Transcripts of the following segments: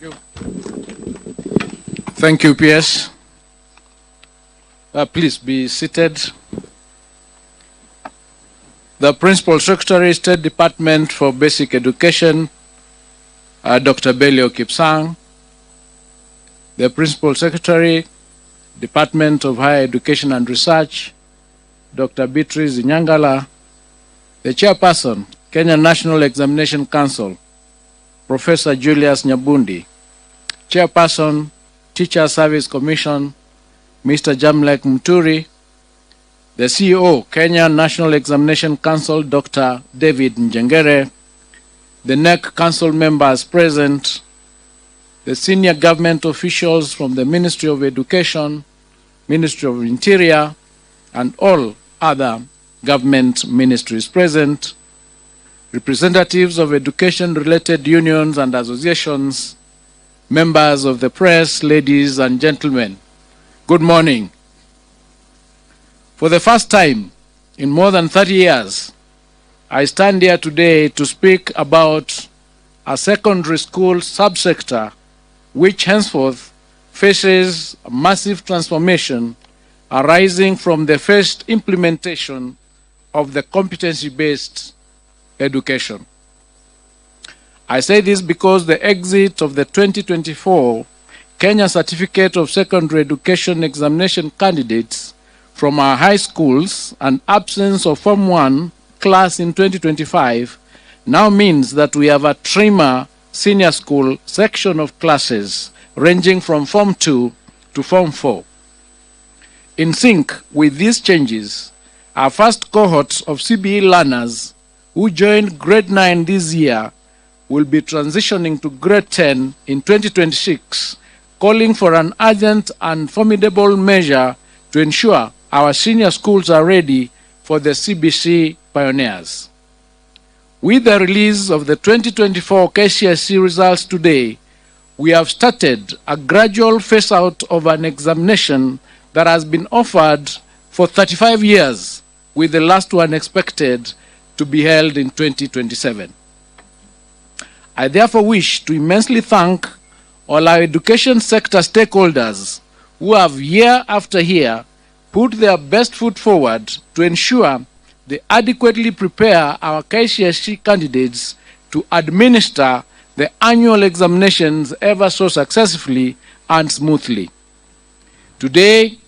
you. Thank you, PS. Please be seated. The Principal Secretary, State Department for Basic Education, Dr. Belio Kipsang. The Principal Secretary, Department of Higher Education and Research, Dr. Beatrice Nyangala. The Chairperson, Kenya National Examination Council, Professor Julius Nyabundi. Chairperson, Teacher Service Commission, Mr. Jamlek Muturi. The CEO, Kenya National Examination Council, Dr. David Njengere. The NEC Council members present. The senior government officials from the Ministry of Education, Ministry of Interior, and all other government ministries present. Representatives of education-related unions and associations, members of the press, ladies and gentlemen, good morning. For the first time in more than 30 years, I stand here today to speak about a secondary school subsector which henceforth faces a massive transformation arising from the first implementation of the competency-based education. I say this because the exit of the 2024 Kenya Certificate of Secondary Education examination candidates from our high schools and absence of Form 1 class in 2025 now means that we have a trimmer senior school section of classes ranging from Form 2 to Form 4. In sync with these changes, our first cohort of CBE learners who joined grade 9 this year will be transitioning to grade 10 in 2026, calling for an urgent and formidable measure to ensure our senior schools are ready for the CBC pioneers. With the release of the 2024 KCSE results today, we have started a gradual phase-out of an examination that has been offered for 35 years, with the last one expected to be held in 2027. I therefore wish to immensely thank all our education sector stakeholders who have year after year put their best foot forward to ensure they adequately prepare our KCSE candidates to administer the annual examinations ever so successfully and smoothly. Today,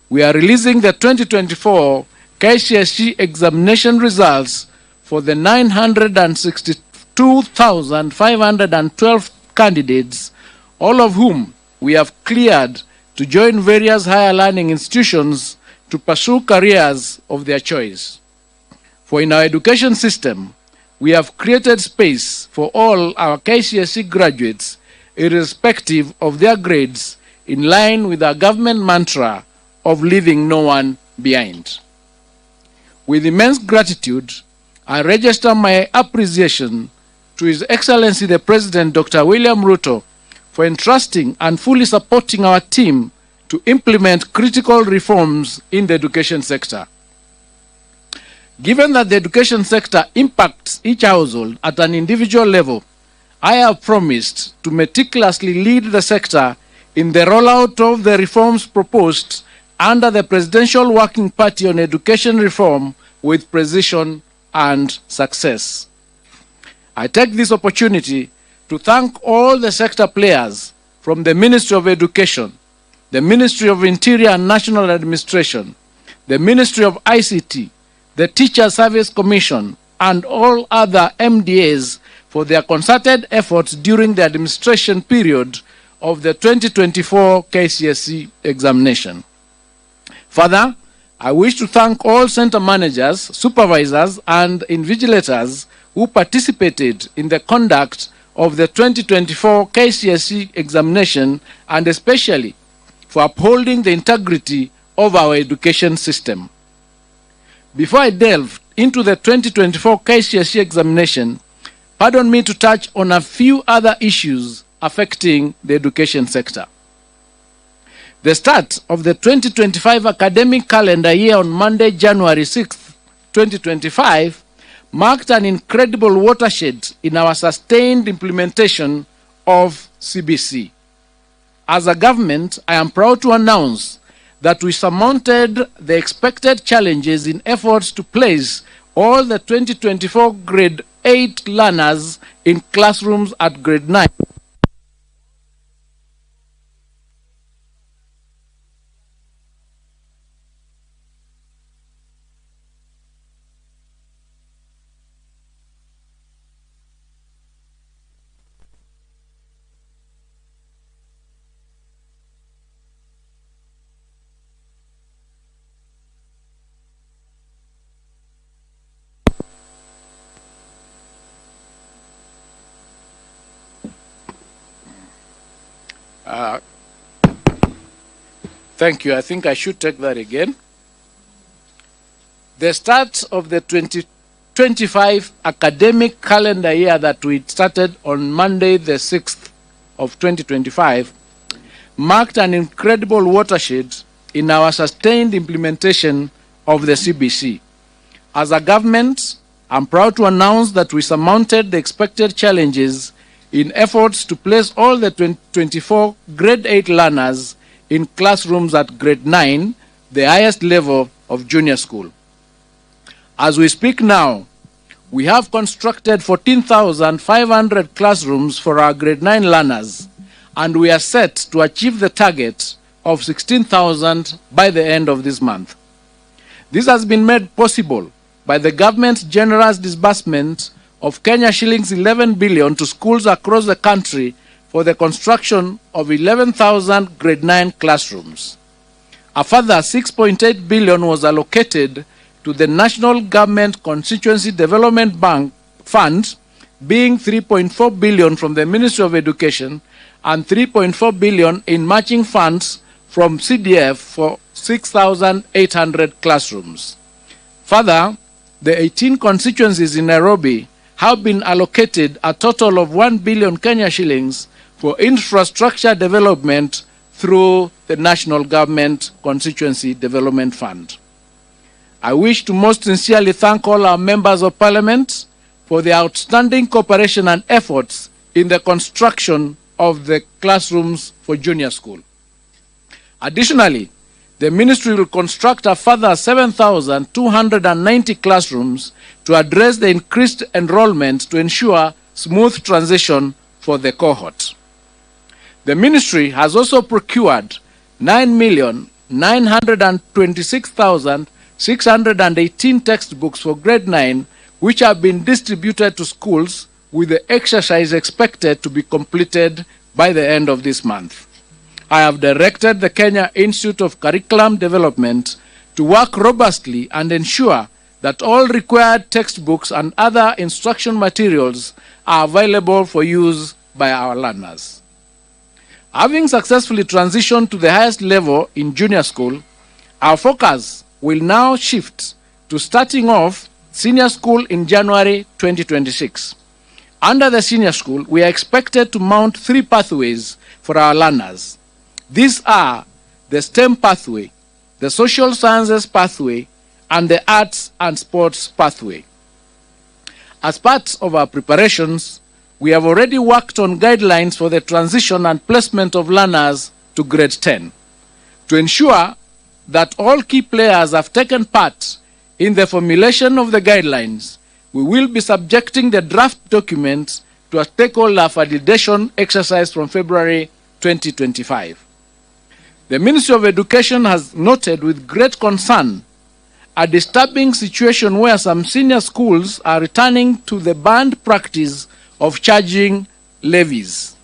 we are releasing the 2024 KCSE examination results for the 962,512 candidates, all of whom we have cleared to join various higher learning institutions to pursue careers of their choice. For in our education system, we have created space for all our KCSE graduates, irrespective of their grades, in line with our government mantra of leaving no one behind. With immense gratitude, I register my appreciation to His Excellency the President, Dr. William Ruto, for entrusting and fully supporting our team to implement critical reforms in the education sector. Given that the education sector impacts each household at an individual level, I have promised to meticulously lead the sector in the rollout of the reforms proposed under the Presidential Working Party on Education Reform with precision and success. I take this opportunity to thank all the sector players from the Ministry of Education, the Ministry of Interior and National Administration, the Ministry of ICT, the Teacher Service Commission, and all other MDAs for their concerted efforts during the administration period of the 2024 KCSE examination. Further, I wish to thank all center managers, supervisors, and invigilators who participated in the conduct of the 2024 KCSE examination, and especially for upholding the integrity of our education system. Before I delve into the 2024 KCSE examination, pardon me to touch on a few other issues affecting the education sector. The start of the 2025 academic calendar year on Monday, January 6, 2025, marked an incredible watershed in our sustained implementation of CBC. As a government, I am proud to announce that we surmounted the expected challenges in efforts to place all the 2024 grade 8 learners in classrooms at grade 9. Thank you. I think I should take that again. The start of the 2025 academic calendar year that we started on Monday, the 6th of 2025, marked an incredible watershed in our sustained implementation of the CBC. As a government, I'm proud to announce that we surmounted the expected challenges in efforts to place all the 2024 grade 8 learners in classrooms at grade 9, the highest level of junior school. As we speak now, we have constructed 14,500 classrooms for our grade 9 learners, and we are set to achieve the target of 16,000 by the end of this month. This has been made possible by the government's generous disbursement of Kenya shillings 11 billion to schools across the country for the construction of 11,000 grade 9 classrooms. A further 6.8 billion was allocated to the National Government Constituency Development Bank Fund, being 3.4 billion from the Ministry of Education and 3.4 billion in matching funds from CDF for 6,800 classrooms. Further, the 18 constituencies in Nairobi have been allocated a total of 1 billion Kenya shillings for infrastructure development through the National Government Constituency Development Fund. I wish to most sincerely thank all our members of Parliament for their outstanding cooperation and efforts in the construction of the classrooms for junior school. Additionally, the Ministry will construct a further 7,290 classrooms to address the increased enrollment to ensure smooth transition for the cohort. The Ministry has also procured 9,926,618 textbooks for grade 9, which have been distributed to schools, with the exercise expected to be completed by the end of this month. I have directed the Kenya Institute of Curriculum Development to work robustly and ensure that all required textbooks and other instruction materials are available for use by our learners. Having successfully transitioned to the highest level in junior school, our focus will now shift to starting off senior school in January 2026. Under the senior school, we are expected to mount 3 pathways for our learners. These are the STEM pathway, the social sciences pathway, and the arts and sports pathway. As part of our preparations, we have already worked on guidelines for the transition and placement of learners to grade 10. To ensure that all key players have taken part in the formulation of the guidelines, we will be subjecting the draft documents to a stakeholder validation exercise from February 2025. The Ministry of Education has noted with great concern a disturbing situation where some senior schools are returning to the banned practice of charging levies.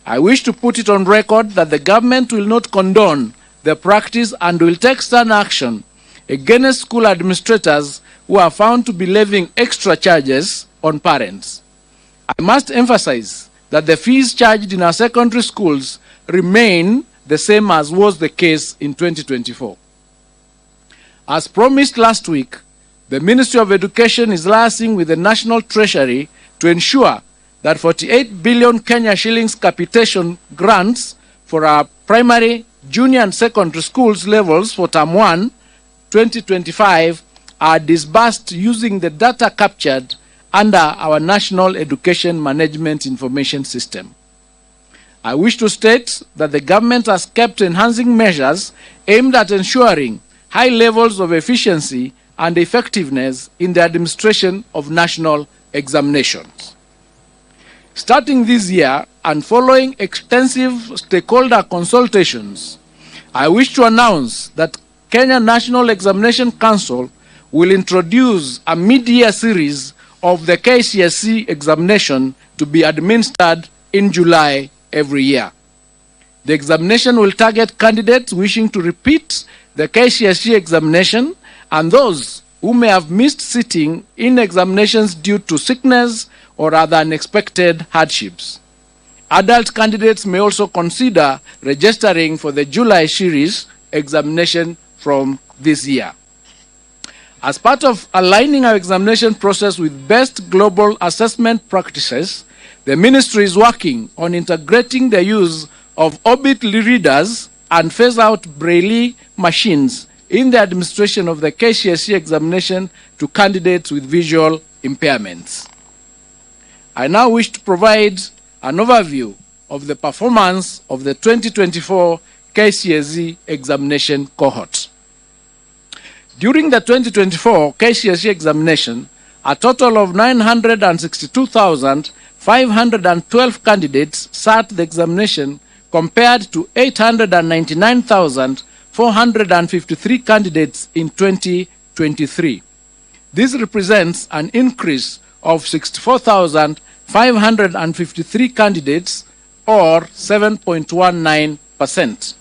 I wish to put it on record that the government will not condone the practice and will take stern action against school administrators who are found to be levying extra charges on parents. I must emphasize that the fees charged in our secondary schools remain the same as was the case in 2024. As promised last week, the Ministry of Education is liaising with the National Treasury to ensure that 48 billion Kenya shillings capitation grants for our primary, junior and secondary schools levels for Term 1, 2025 are disbursed using the data captured under our National Education Management Information System. I wish to state that the government has kept enhancing measures aimed at ensuring high levels of efficiency and effectiveness in the administration of national examinations. Starting this year and following extensive stakeholder consultations, I wish to announce that Kenya National Examination Council will introduce a mid-year series of the KCSE examination to be administered in July every year. The examination will target candidates wishing to repeat the KCSE examination and those who may have missed sitting in examinations due to sickness or other unexpected hardships. Adult candidates may also consider registering for the July series examination from this year. As part of aligning our examination process with best global assessment practices, the ministry is working on integrating the use of orbit readers and phase out Braille machines in the administration of the KCSE examination to candidates with visual impairments. I now wish to provide an overview of the performance of the 2024 KCSE examination cohort. During the 2024 KCSE examination, a total of 962,512 candidates sat the examination compared to 899,453 candidates in 2023. This represents an increase of 64,553 candidates, or 7.19%.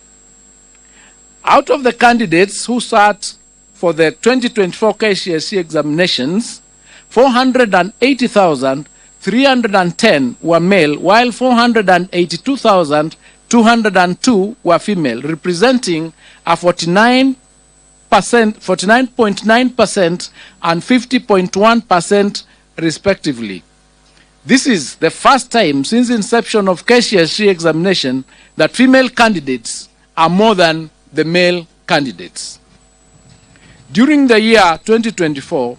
Out of the candidates who sat for the 2024 KCSE examinations, 480,310 were male, while 482,202 were female, representing a 49.9% and 50.1% respectively. This is the first time since inception of KCSE examination that female candidates are more than the male candidates. During the year 2024,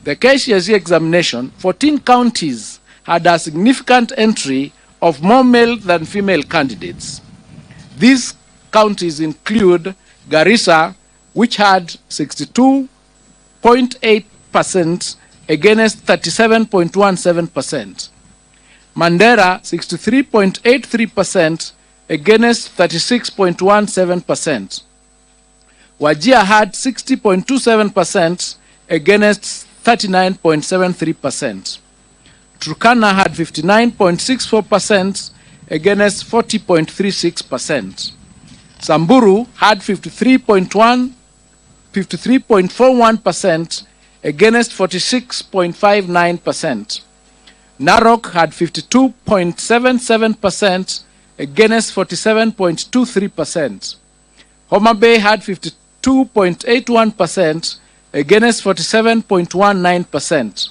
the KCSE examination, 14 counties had a significant entry of more male than female candidates. These counties include Garissa, which had 62.8% against 37.17%. Mandera, 63.83% against 36.17%. Wajir had 60.27% against 39.73%. Turkana had 59.64% against 40.36%. Samburu had 53.41% against 46.59%. Narok had 52.77% against 47.23%. Homa Bay had 52.81% against 47.19%.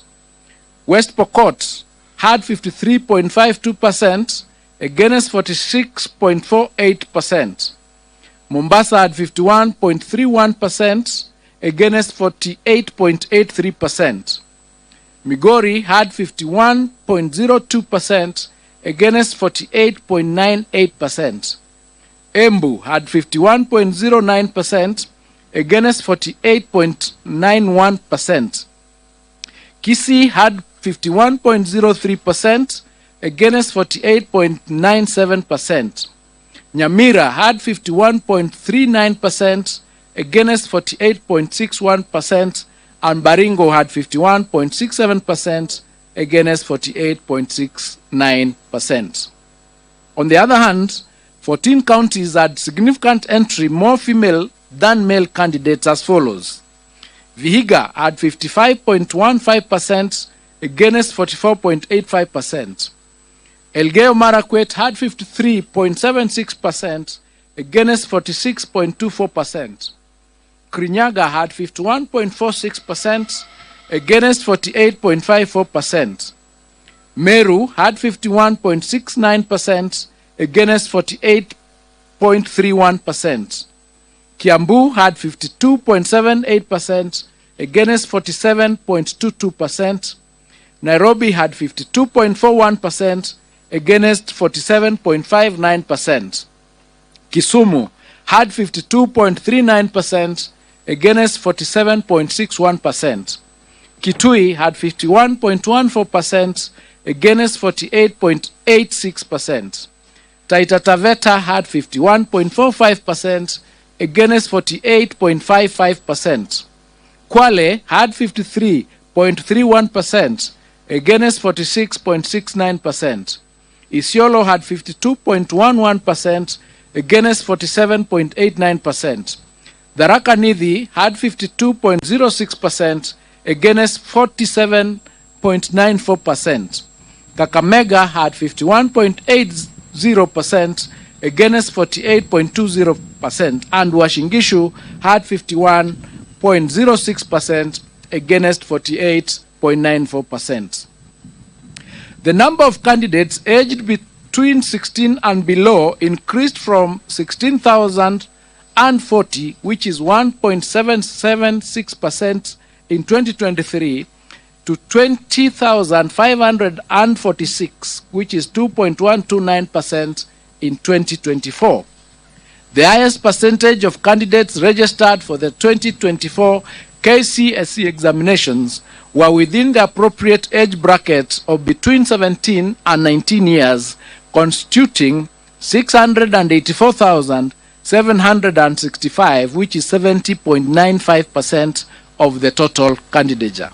West Pokot had 53.52% against 46.48%. Mombasa had 51.31% against 48.83%. Migori had 51.02% against 48.98%. Embu had 51.09% against 48.91%. Kisii had 51.03% against 48.97%. Nyamira had 51.39% against 48.61%, and Baringo had 51.67% against 48.69%. On the other hand, 14 counties had significant entry more female than male candidates as follows. Vihiga had 55.15% against 44.85%. Elgeyo Marakwet had 53.76% against 46.24%. Kirinyaga had 51.46% against 48.54%. Meru had 51.69% against 48.31%. Kiambu had 52.78% against 47.22%. Nairobi had 52.41% against 47.59%. Kisumu had 52.39% against 47.61%. Kitui had 51.14% against 48.86%. Taita Taveta had 51.45% against 48.55%. Kwale had 53.31% against 46.69%. Isiolo had 52.11% against 47.89%. Tharaka Nithi had 52.06% against 47.94%. Kakamega had 51.80% against 48.20%, and Uasin Gishu had 51.06% against 48.94%. The number of candidates aged between 16 and below increased from 16,040, which is 1.776% in 2023, to 20,546, which is 2.129% in 2024. The highest percentage of candidates registered for the 2024 KCSE examinations were within the appropriate age bracket of between 17 and 19 years, constituting 684,765, which is 70.95% of the total candidature.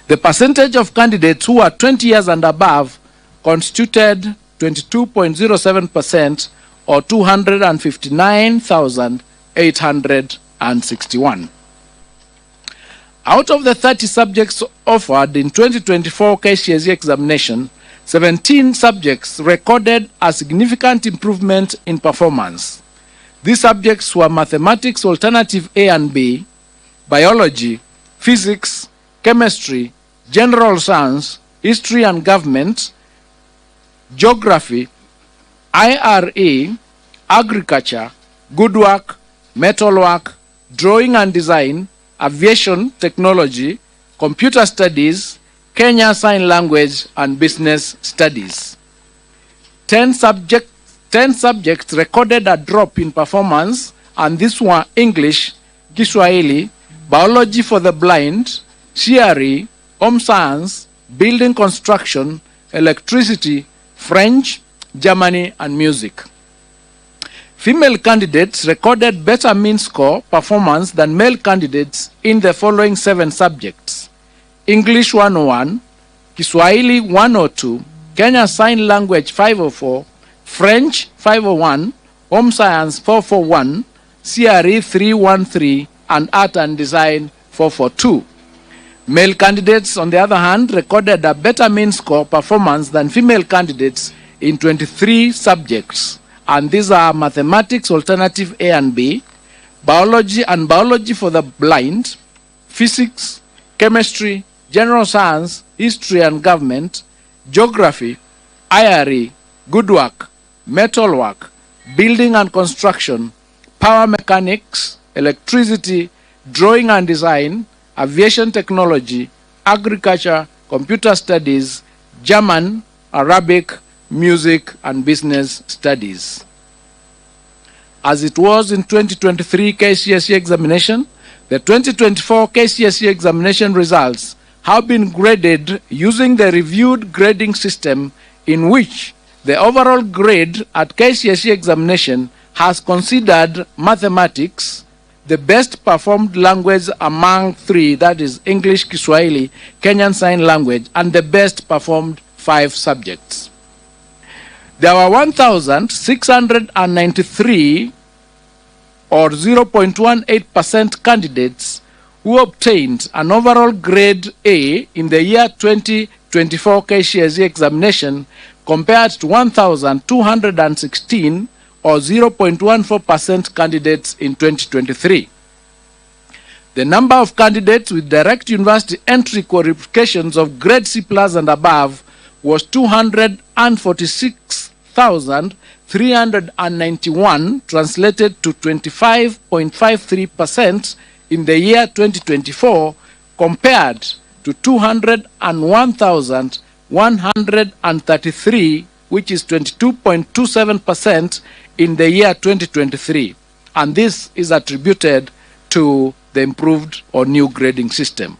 The percentage of candidates who are 20 years and above constituted 22.07%, or 259,861. Out of the 30 subjects offered in 2024 KCSE examination, 17 subjects recorded a significant improvement in performance. These subjects were mathematics alternative A and B, biology, physics, chemistry, general science, history and government, geography, IRE, agriculture, woodwork, metalwork, drawing and design, aviation technology, computer studies, Kenya Sign Language, and business studies. 10 subjects recorded a drop in performance, and these were English, Kiswahili, biology for the blind, CRE, home science, building construction, electricity, French, Germany, and music. Female candidates recorded better mean score performance than male candidates in the following 7 subjects: English 101, Kiswahili 102, Kenya Sign Language 504, French 501, Home Science 441, CRE 313, and Art and Design 442. Male candidates, on the other hand, recorded a better mean score performance than female candidates in 23 subjects, and these are mathematics alternative A and B, biology and biology for the blind, physics, chemistry, general science, history and government, geography, IRE, woodwork, metalwork, building and construction, power mechanics, electricity, drawing and design, aviation technology, agriculture, computer studies, German, Arabic, music, and business studies. As it was in 2023 KCSE examination, the 2024 KCSE examination results have been graded using the reviewed grading system, in which the overall grade at KCSE examination has considered mathematics the best performed language among 3, that is English, Kiswahili, Kenyan Sign Language, and the best performed 5 subjects. There were 1,693, or 0.18% candidates who obtained an overall grade A in the year 2024 KCSE examination, compared to 1,216, or 0.14% candidates in 2023. The number of candidates with direct university entry qualifications of grade C+ and above was 246,391, translated to 25.53% in the year 2024, compared to 201,5 133, which is 22.27% in the year 2023. And this is attributed to the improved or new grading system.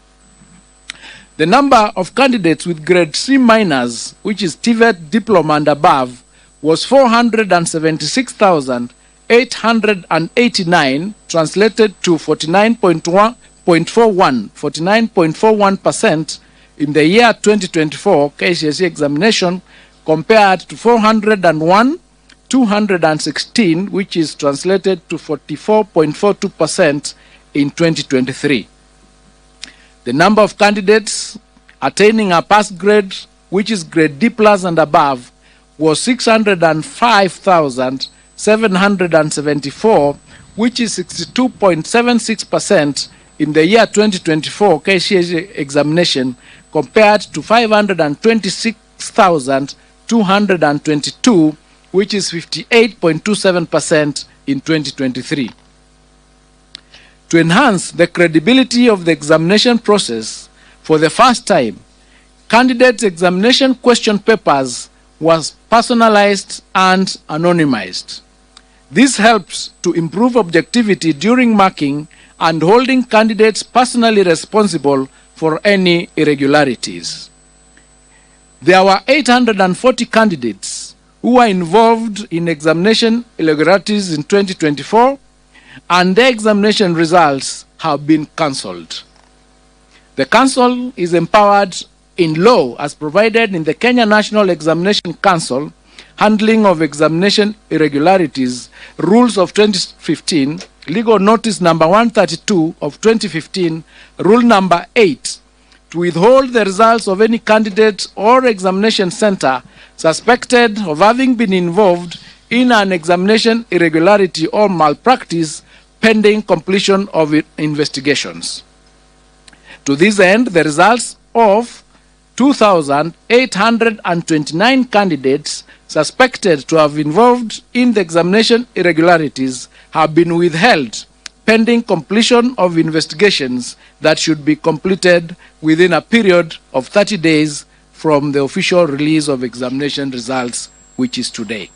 The number of candidates with grade C minors, which is TVET, diploma and above, was 476,889, translated to 49.41% in the year 2024 KCSE examination, compared to 401,216, which is translated to 44.42% in 2023. The number of candidates attaining a pass grade, which is grade D plus and above, was 605,774, which is 62.76% in the year 2024 KCSE examination, compared to 526,222, which is 58.27% in 2023. To enhance the credibility of the examination process, for the first time, candidates' examination question papers was personalized and anonymized. This helps to improve objectivity during marking and holding candidates personally responsible for any irregularities. There were 840 candidates who were involved in examination irregularities in 2024, and their examination results have been cancelled. The Council is empowered in law as provided in the Kenya National Examination Council, Handling of Examination Irregularities, Rules of 2015, Legal Notice number 132 of 2015, Rule number 8, to withhold the results of any candidate or examination center suspected of having been involved in an examination irregularity or malpractice pending completion of investigations. To this end, the results of 2,829 candidates suspected to have involved in the examination irregularities have been withheld pending completion of investigations that should be completed within a period of 30 days from the official release of examination results, which is today.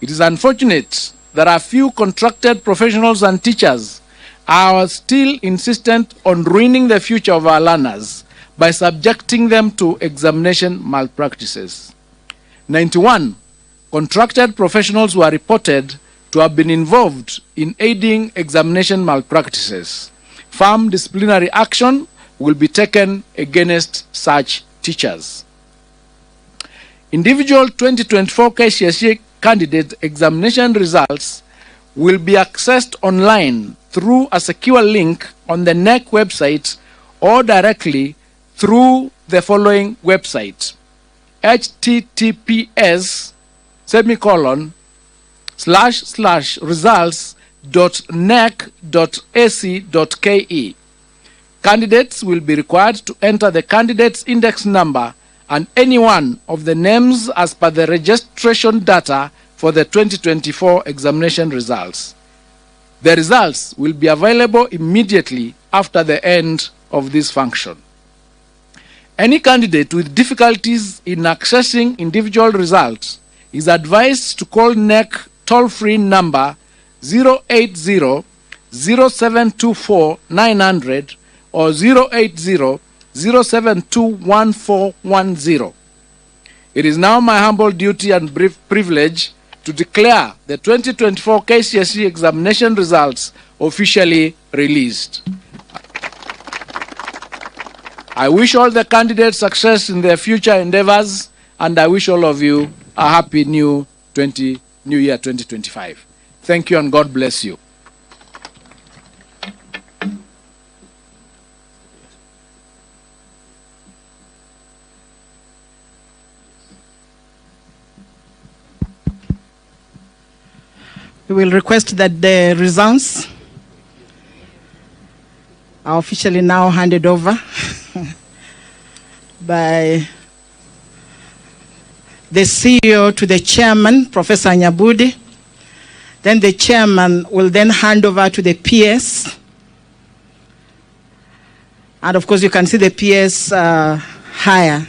It is unfortunate that a few contracted professionals and teachers are still insistent on ruining the future of our learners by subjecting them to examination malpractices. 91 contracted professionals were reported to have been involved in aiding examination malpractices. Firm disciplinary action will be taken against such teachers. Individual 2024 KCSE candidate examination results will be accessed online through a secure link on the NEC website or directly through the following website: https://results.nec.ac.ke. Candidates will be required to enter the candidate's index number and any one of the names as per the registration data for the 2024 examination results. The results will be available immediately after the end of this function. Any candidate with difficulties in accessing individual results is advised to call NEC toll-free number 080-0724-900 or 080-0721-410. It is now my humble duty and privilege to declare the 2024 KCSE examination results officially released. I wish all the candidates success in their future endeavors, and I wish all of you a happy new year 2025. Thank you and God bless you. We will request that the results are officially now handed over by the CEO to the chairman, Professor Nyabudi. Then the chairman will then hand over to the PS. And of course, you can see the PS higher.